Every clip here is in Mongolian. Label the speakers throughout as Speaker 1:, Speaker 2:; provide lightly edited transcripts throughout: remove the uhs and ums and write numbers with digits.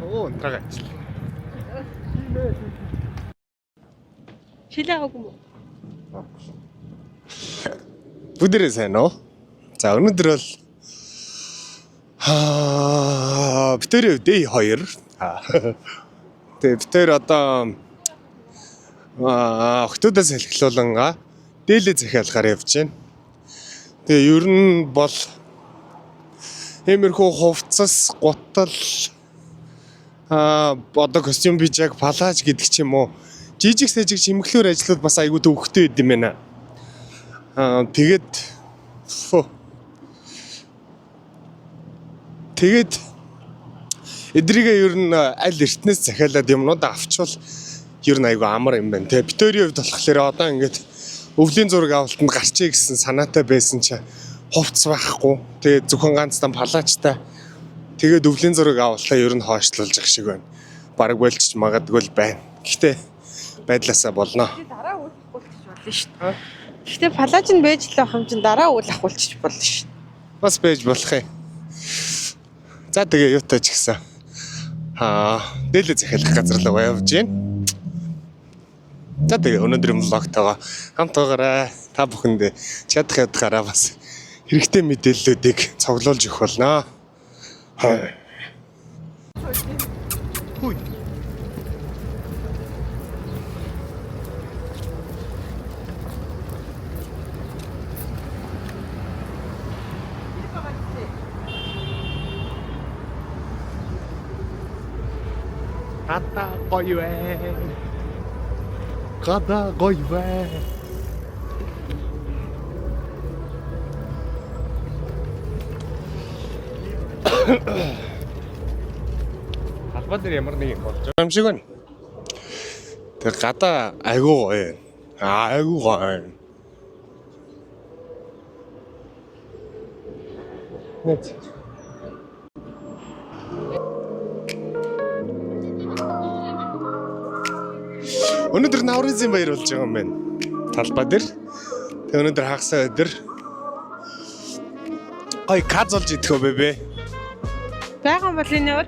Speaker 1: Оо, трагаач.
Speaker 2: Шилээгүй юм уу?
Speaker 1: Бүдэрээ сайн уу? За өнөөдөр бол битэрээ day 2. Тэгээ битэр одоо октодоос эхлүүлэн дээлээ захиалахаар явж байна. Тэгээ ер нь бол иймэрхүү хувцас, гутал одоо костюм бижаг, палаж гэдэг ч юм уу жижиг сэжиг чимэглэлээр ажлууд бас айгүй төвөгтэй байд юм байна. Тэгээд эдрийгээ ер нь аль эртнээс захиалаад юмнууд авчвал ер нь айгүй амар юм байна. Тэгээ битэрийн хувьд болохоор одоо ингээд өвлийн зураг авалтанд гарчээ гэсэн санаатай байсан чи хувцс байхгүй. Тэгээ зөвхөн ганцхан палажтай. Тэгээд өвлийн зураг авалтаа ер нь хойшлуулж ах шиг байна. Бараг болчих магадгүй л байна. Гэхдээ байдлаасаа болно.
Speaker 2: Дараа үйл ахуулчих болно шүү дээ. Гэхдээ палаж нь байж л байх юм чин дараа үйл ахуулчих болно шүү.
Speaker 1: Бас байж болох юм. За тэгээ юутай ч гэсэн дээлээ захиалах газар руу явж байна. За тэгээ өнөөдрийн влогтойгоо хамт байгаарай. Та бүхэндээ чадах ядахаараа бас хэрэгтэй мэдээллүүдийг цуглуулж өгөх болно. Хүй. Гата гоё вэ. Гата гоё вэ. Албан дээр ямар нэг юм болж байгаа юм шиг байна. Тэр гадаа айгуу гоё. Айгуу гоё. Нэт. Өнөөдөр Навризын баяр болж байгаа юм байна. Талбай дээр. Тэг өнөөдөр хагасаа өдөр. Ой, казолж идэх үү бэбэ?
Speaker 2: Байган бол энэ өөр.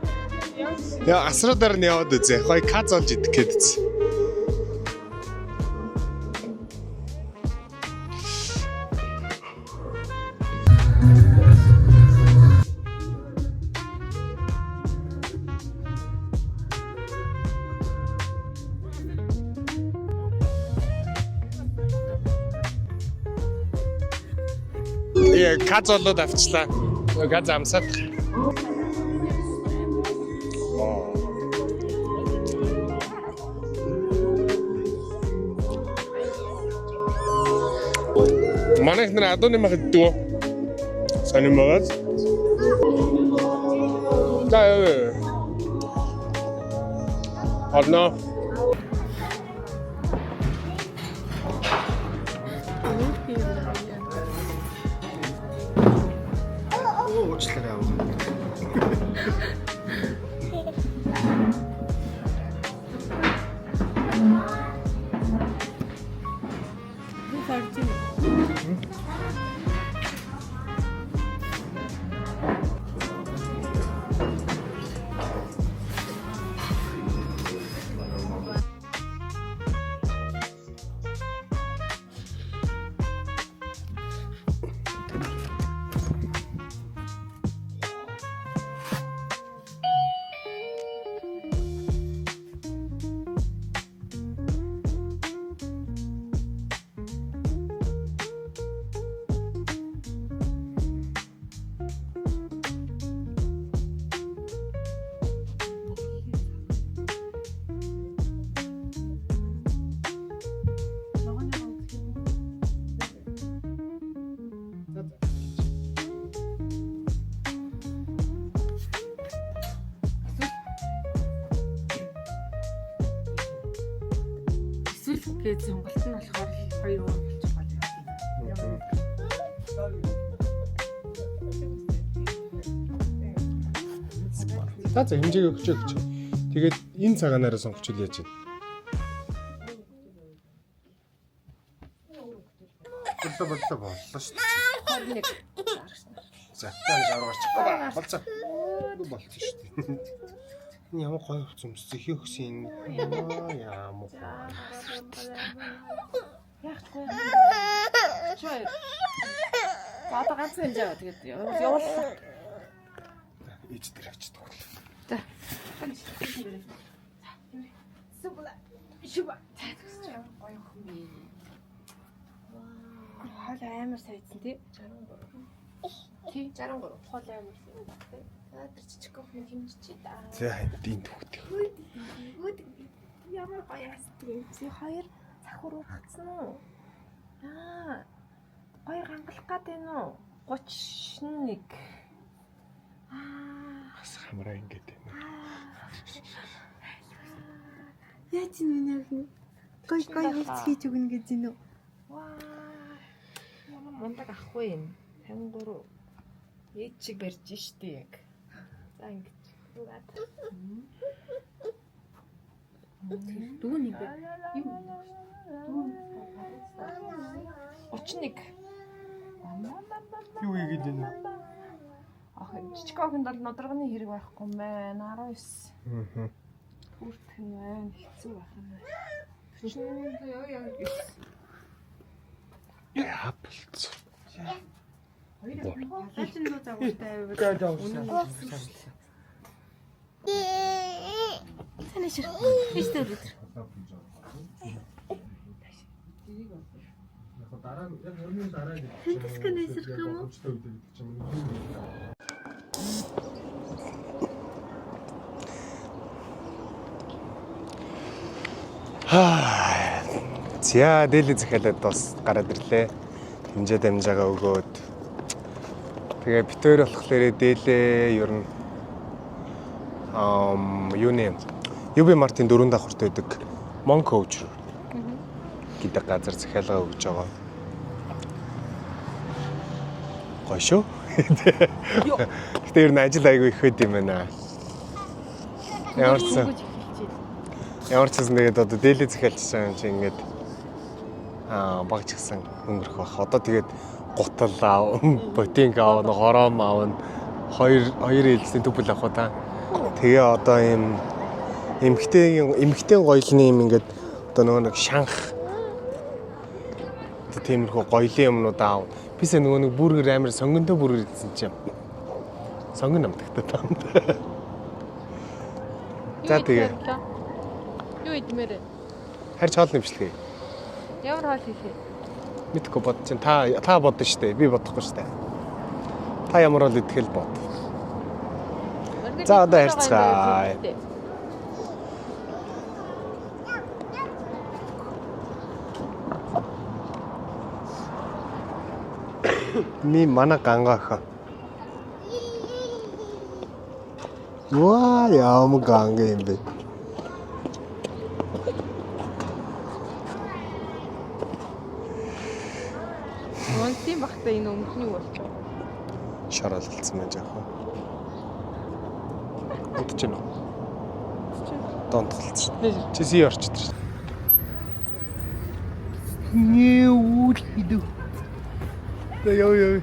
Speaker 1: Яа, асруудаар нь яваад үзье. Хой казолж идэх гээд үзье. Яа, казолоод авчлаа. Газ амсаад. Манайх нар адууны мах иддэг. Сонин магаз. За. Одно. Уучлаарай аа.
Speaker 2: Тэгээд сонголт нь болохоор 2 өөр болчих болно.
Speaker 1: За хэмжээг өгч. Тэгээд энэ цагаанаараа сонгоч л яаж байна. боллоо боллоо шүү дээ.
Speaker 2: 21.
Speaker 1: За тань аваарч болцоо. Болцсон шүү дээ. Энэ ямар гоё хувцас өмссөн их хөсөн ямар гоё.
Speaker 2: Яахгүй. Чой. Бата ганц энэ жаа тэгээд явууллаа.
Speaker 1: Ээж дээр авчиж тоглоо.
Speaker 2: За. Супла. Шуба. Ямар гоё хүн юм. Хоол амар сайдсан тий. 63. Тий 63. Хоол амар сайдсан тий. Тэр жижиг хүн хэмжиж та.
Speaker 1: За хэнтийн түүхтэй.
Speaker 2: Ямар гоё ястгүй. Чи хоёр цахар уухсан уу? Гоё гангалах гад байна уу? 31.
Speaker 1: Бас хамраа ингэж байна.
Speaker 3: Яа чи нүнэ гой хувц хийж өгнө гэж байна уу?
Speaker 2: Ваа. Ямар мундаг ахгүй юм. 53. Ээж чиг барьж штэ яг. За ингэж. Дүүн нэг. Юу? Дүүн. 31.
Speaker 1: Юу ийгээд байна?
Speaker 2: Ах жижиг охинд бол нодоргоны хэрэг байхгүй юм байна. 19. Хүртэх нь байна. Хэцүү байх юм байна.
Speaker 1: Яа болцсон.
Speaker 3: Хачин руу загвартай байвал. Таны шиг. Истэ өдөр.
Speaker 1: Дараа яг өрнөний дараа гэж.
Speaker 3: Тэскэн эсрэх юм уу?
Speaker 1: За дээлээ захиалаад бас гараад ирлээ. Хэмжээ дамжаагаа өгөөд. Тэгээ битээр болохоор дээлээ ер нь юуны UB Mart-ын 4 давхарт байдаг Monk Coach гэдэг газар захиалгаа өгж байгаа. Гоё шүү. Гэтэ ер нь ажил айгүй их хэд юм байна. Ямар ч юм тэгээд одоо дээлээ захиалчихсан юм чи ингээд багч гисэн өнгөрөх бах. Одоо тэгээд гутал аав, ботинк аав, хороом аав, хоёр ээлжийн төбөл авах та. Тэгээ одоо ийм эмхтэй гоёлны юм ингээд одоо нөгөө нэг шанх тиймэрхүү гоёлын юмнууд аав. Бисээ нөгөө нэг бүргэр амир сонгондоо бүргэр идсэн чинь. Сонгон намтагтай таам. За тэгээ.
Speaker 2: Юу идмээр?
Speaker 1: Харж хоол нэмшлэгээ.
Speaker 2: Ямар хоол хийх вэ?
Speaker 1: Мэдгүй бод чинь та бодно штэ. Би бодохгүй штэ. Та ямар бол идэхэл бод. За одоо харьцгаа. Ми мана гангаха. Ваа яам ганга юм бэ.
Speaker 2: Монтын багтаа энэ өмнөний болчихоо.
Speaker 1: Шараалцсан байж яах вэ? Удаж гэнэ үү? Донтолцсон. Чи сий орчдоо. Нээ үл хидүү. Яа.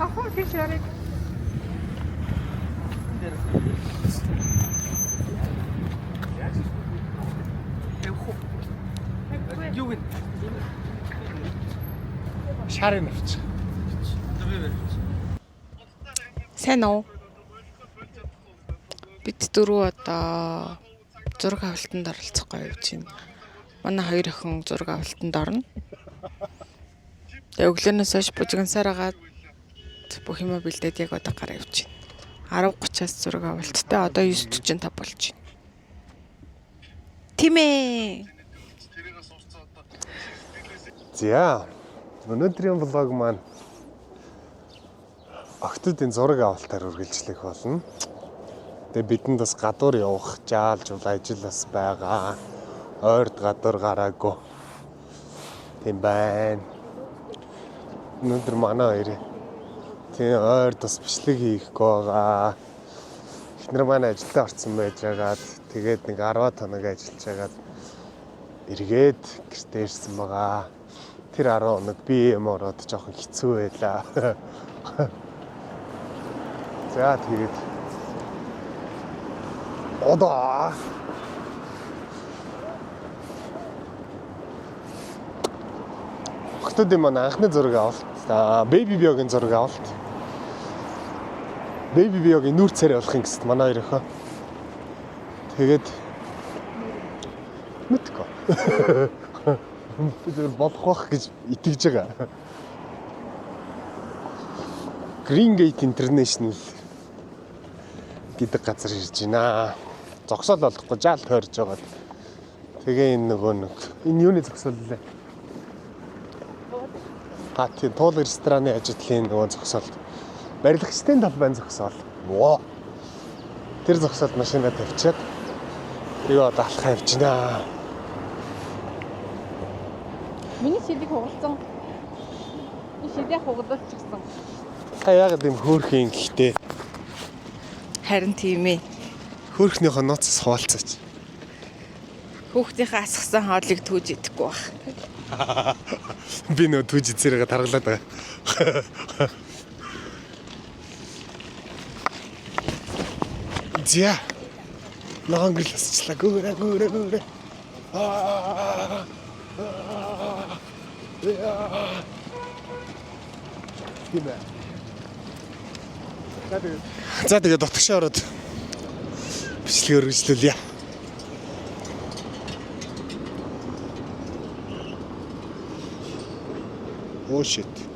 Speaker 2: Ахын тийш яриг.
Speaker 1: Юу вэ? Шарын авч.
Speaker 2: Сайн уу? Бид дөрөв одоо зураг авалтанд оролцох гоё явж байна. Манай хоёр охин зураг авалтанд орно. Тэгээ өглөөнөөс хойш бужигнасаар агаад бүх юмаа бэлдээд яг одоо гараа явж байна. 10:30-аас зураг авалттай одоо 9:45 болж байна. Тийм ээ.
Speaker 1: За. Өнөөдрийн влог маань охтуудын зураг авалтаар үргэлжлэх болно. Тэгээ бидэнд бас гадуур явах жаалж ажил бас байгаа. Ойрд гадуур гараагүй. Тийм байна. Өнөөдөр манай хоёрын Тийм ойр тус бичлэг хийхгүй байгаа. Эхнэр маань ажилдаа орсон байж байгаад тэгээд нэг 10 хоног ажиллаж байгаад эргээд гэртээ ирсэн байгаа. Тэр 10 хоног би юм ороод жоохон хэцүү байлаа. За тэгээд одоо хотод юм анхны зураг авалт. Baby Bjog-ын зураг авалт. Baby Bjog-ын нүүр царай болох юм гэсэд манай хоёр өхөө. Тэгээд мэдгүй. Тэр болох бах гэж итгэж байгаа. Green Gate International гэдэг газар ирж байна. Зогсоол болохгүй жаал тойрж байгаа. Тэгээ энэ нөгөө нэг энэ юуны зогсоол лээ. Тийм туул рестораны ажидлын нөгөө зогсоол. Барилгачдын талбайн зогсоол. Оо. Тэр зогсоолд машинаа тавьчаад тэгээ одоо алхаа явж байна.
Speaker 2: Миний шидийг хугалсан. Би шидээ хугалуулчихсан.
Speaker 1: Та яагаад юм хөөрхийн гэхдээ
Speaker 2: Харин тийм ээ.
Speaker 1: хөөрхнийхөө нууцаас хуваалцаач.
Speaker 2: Хүүхдийнхээ асгасан хоолыг түүж идэхгүй байх.
Speaker 1: Би нөө түүж эцэргээ таргалаад байгаа. Зя. Нангэл асчлаа гүрэ. Химэ. За тэгээд дотгошоо ороод бичлэгээр үргэлжлүүлье. Oh shit.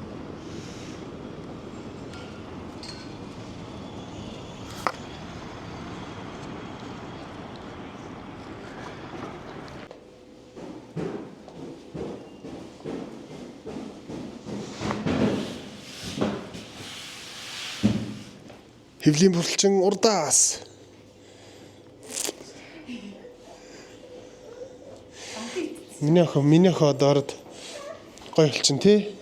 Speaker 1: Хэвлийн бүрэлчин урдаас. Миний охин дорд гоё хэлчин тий.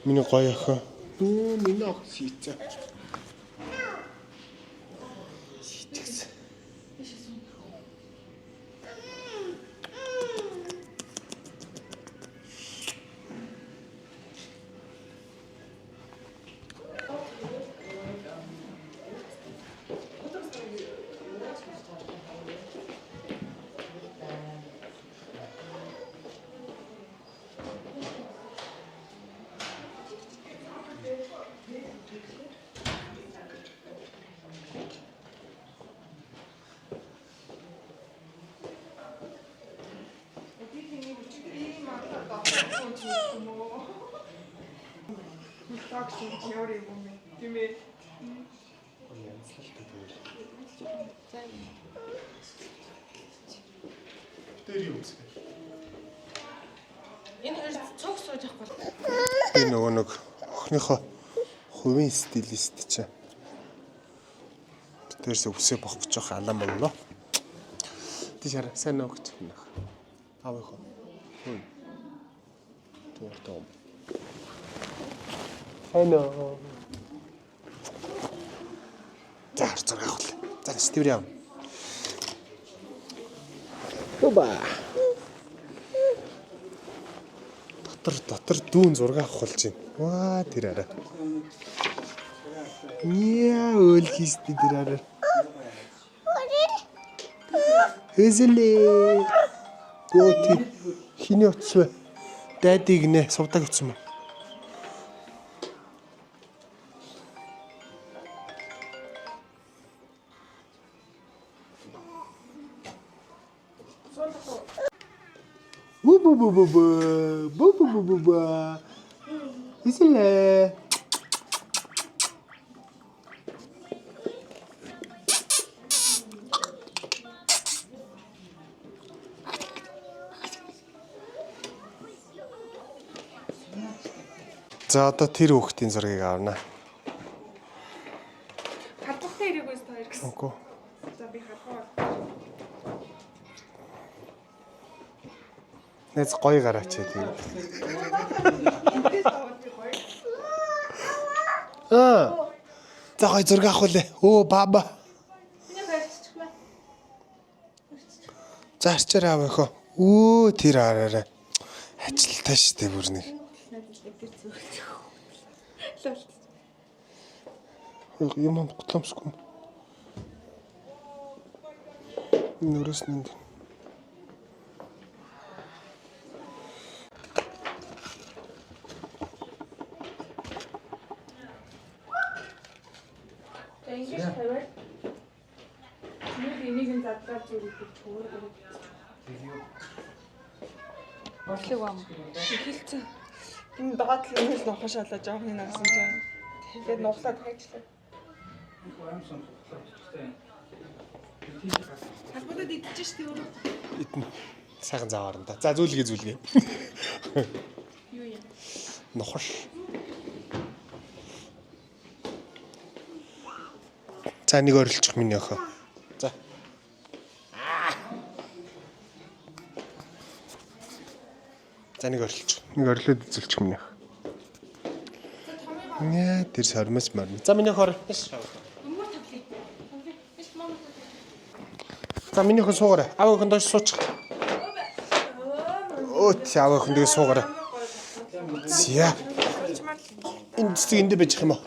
Speaker 1: Миний гоё охин. Миний охин шийцээ. Шийцээ.
Speaker 2: Энэ хоёр цог сууж авахгүй.
Speaker 1: Би нөгөө нэг охиныхоо хувийн стилист чинь. Тэрс үсээ бох гэж жоох алан болно. Тийшээ сайн нөө гэж байна. Авах. Хөөе. Том. Hello. За зураг авах. За стивэр яв. Оба. Дотор дүүн зураг авах болж байна. Ваа тэр арай. Яа өөл хийсти тэр арай. Хэзэлээ. Гооти хиний утсвэ. Дайдыг нэ сувдаг утсан маа. Бу. Хэзэлээ. За одоо тэр хүүхдийн зургийг авна.
Speaker 2: Хадгалтай ирээгүй хоёр гэсэн.
Speaker 1: Үгүй.
Speaker 2: За би хадгаа.
Speaker 1: Нэз гоё гараач тийм. За гой зураг авахулээ. Өө баба.
Speaker 3: Миний барьчих маа.
Speaker 1: За арчаар аав өхөө. Өө тэр хараарай. Ажилтаа штэ бүр нэг. Юм готломсгүй. Нүрэс нэг.
Speaker 3: Ингэж тавиад. Энийг нь задлаа зүрх төөр.
Speaker 2: Борлог ам. Эхэлцэн. Энэ доод л ингээл нухаш шалаа жоохны нагсан чинь. Тэгээд нухлаад хайчлаа. Харбадад идчихэж штий өөрөө.
Speaker 1: Итэн сайхан заваарна да. За зүйлгээ.
Speaker 3: Юу юм?
Speaker 1: Нухаш. За нэг орилчих миний охин. За. За нэг орилчих. Нэг орилоод үзүүлчих миний охин. Нэ тэр сормос марна. За миний охин.
Speaker 3: Өмгөр тавлаа. Биш мам.
Speaker 1: За миний охин суугаарай. Аав охин доош суучих. Өөт аав охин дэгээ суугаарай. Зя. Энд цэцэг эндэ байж юм уу?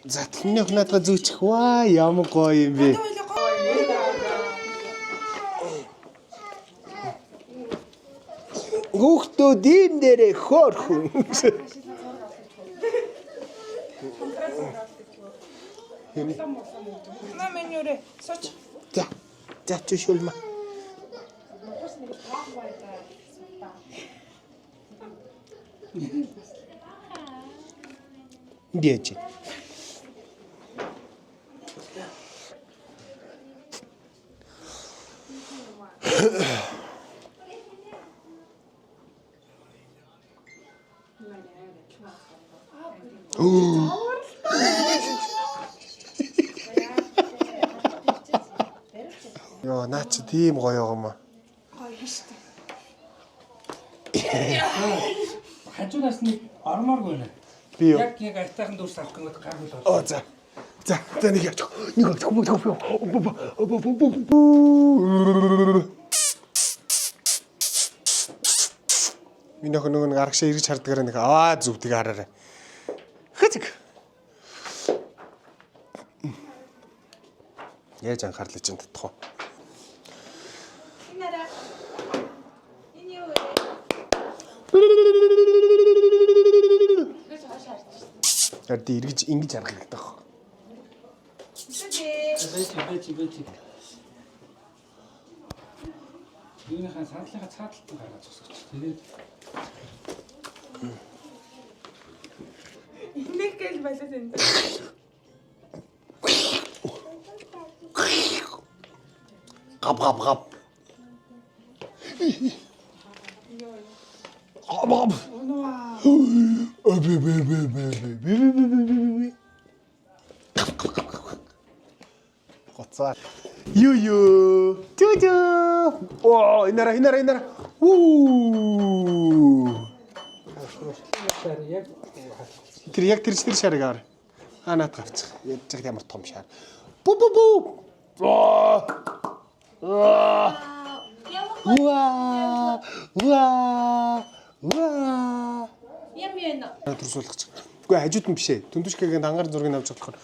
Speaker 1: За миний охин надад зүүчих. Ваа ямар гоё юм бэ. Хүүхдүүд ийм дээрээ хөөрхөн.
Speaker 2: На менюрэ сууч.
Speaker 1: За чишүүлмэ. Дээч. Йоо, наач тийм гоё юм аа.
Speaker 3: Гоё штэ.
Speaker 4: Хажуунаас нэг ормооргүй нэ.
Speaker 1: Би юу?
Speaker 4: Яг айтайхан дүүс авах гээд гаргуул бол.
Speaker 1: Оо за. За нэг яачих. Нэг яачих. Миний охин нөгөө нэг аргашаа эргэж хардгаар нэг аваа зүвтгийг хараарай. Хэцэг. Яаж анхаарлаа чинь татах вэ?
Speaker 3: Инара. Энэ юу вэ?
Speaker 1: Арди эргэж ингэж харах хэрэгтэй баг.
Speaker 4: Бэч. Юуныхаа сандлынхаа цааталт нь гаргаж зогсооч. Тэгээд
Speaker 2: Нэг гэл болоод энэ.
Speaker 1: Гап. Гап. Гоцаа. Юу. Түү. Оо, инара. Уу.
Speaker 4: яг
Speaker 1: Тэр шарыг аар. Наад гавчих. Ядчих ямар том шар. Бу. Ваа.
Speaker 3: Ям яна.
Speaker 1: Төрсүүлгэж. Үгүй хажууд нь бишээ. Түндүшкэгийн ангар зургийг авч чадхаар.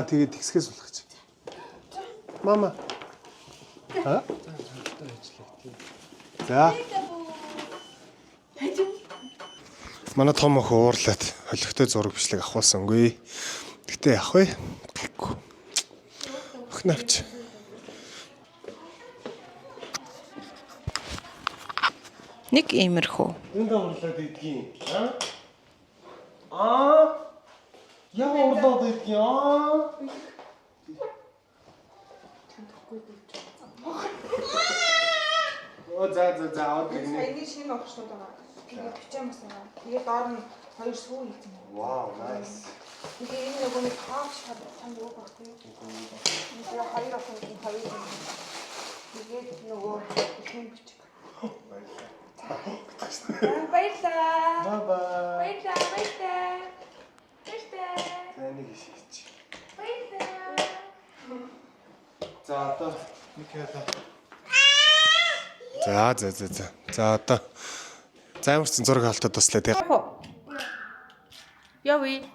Speaker 1: Тэгээд тэгсгээс суулгаж. Мама. За. Манай том охин уурлаад холигтой зураг бичлэг авахулсангүй. Гэтэ явах вэ? Гэхгүй. Охин авч.
Speaker 2: Нэг иймэрхүү.
Speaker 1: Энд уурлаад идгийн. Яа уурлаад идгийн. За одоо ингэ.
Speaker 2: Саяны шинэ огчнууд байгаа. Тэгээд пижамас байгаа. Тэгээд доор нь хоёр сүү хийсэн.
Speaker 1: Вау, nice.
Speaker 2: Тэгээд энэ нөгөө нэг хаач хадсан юу баг тийм. Тэгээд хоёр охин хоёр. Тэгээд нөгөө ихэнх бичиг.
Speaker 3: Баярлаа.
Speaker 1: Bye bye.
Speaker 3: Баярлаа.
Speaker 1: Энийг хийж. За одоо нэг яа. За одоо займарсан зураг авалтад туслаа тий.
Speaker 2: Явъя.